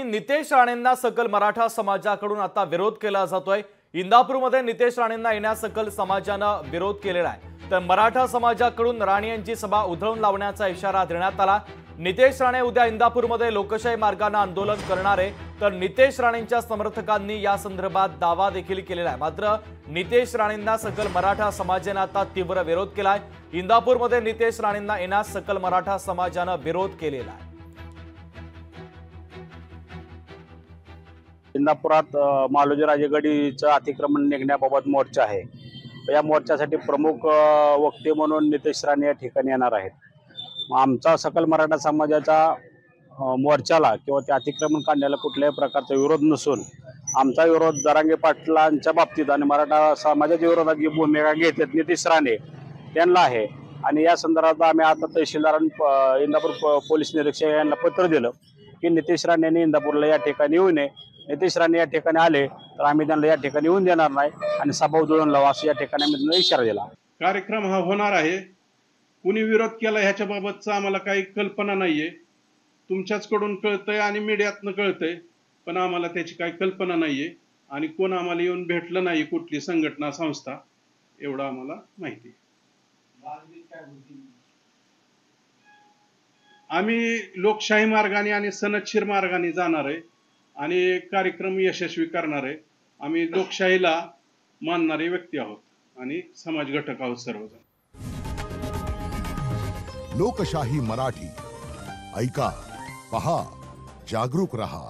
नितेश राणेंना सकल मराठा समाजाकडून आता विरोध केला जातोय। इंदापूरमध्ये नितेश राणेंना येण्यास सकल समाजानं विरोध केलेला आहे। तर मराठा समाजाकडून राणे यांची सभा उधळून लावण्याचा इशारा देण्यात आला। नितेश राणे उद्या इंदापूरमध्ये लोकशाही मार्गाने आंदोलन करणार आहे। तर नितेश राणेंच्या समर्थकांनी या संदर्भात दावा देखील केलेला आहे। मात्र नितेश राणेंना सकल मराठा समाजाने आता तीव्र विरोध केलाय। इंदापूरमध्ये नितेश राणेंना येण्यास सकल मराठा समाजाने विरोध केलेला आहे। इंदापुरात मालोजी राजेगडीचं अतिक्रमण निघण्याबाबत मोर्चा आहे। या मोर्चासाठी प्रमुख वक्ते म्हणून नितेश राणे या ठिकाणी येणार आहेत। आमचा सकल मराठा समाजाचा मोर्चाला किंवा त्या अतिक्रमण काढण्याला कुठल्याही प्रकारचा विरोध नसून आमचा विरोध जरांगे पाटलांच्या बाबतीत आणि मराठा समाजाच्या विरोधात जी भूमिका घेतात नितेश राणे त्यांना आहे। आणि या संदर्भात आम्ही आता तहसीलदार इंदापूर पोलीस निरीक्षक यांना पत्र दिलं की नितेश राणे यांनी इंदापूरला या ठिकाणी येऊ नये। नितेश राणे या ठिकाणी आले तर आम्ही त्यांना या ठिकाणी येऊन देणार नाही आणि सभा उधळून लावा असं या ठिकाणी आम्ही त्यांना इशारा दिला। कार्यक्रम हा होणार आहे। कुणी विरोध केला ह्याच्या बाबतचं आम्हाला काही कल्पना नाहीये। तुमच्याचकडून कळतंय आणि मीडियातनं कळतंय, पण आम्हाला त्याची काही कल्पना नाहीये आणि कोण आम्हाला येऊन भेटलं नाही, कुठली संघटना संस्था, एवढं आम्हाला माहिती आहे। आम्ही लोकशाही मार्गाने आणि सनदशीर मार्गाने जाणार आहे आणि कार्यक्रम यशस्वी करणार आहे। आम्ही लोकशाहीला मानणारे व्यक्ती आहोत आणि समाज घटक आहोत सर्वजण। लोकशाही मराठी ऐका, पहा, जागरूक रहा।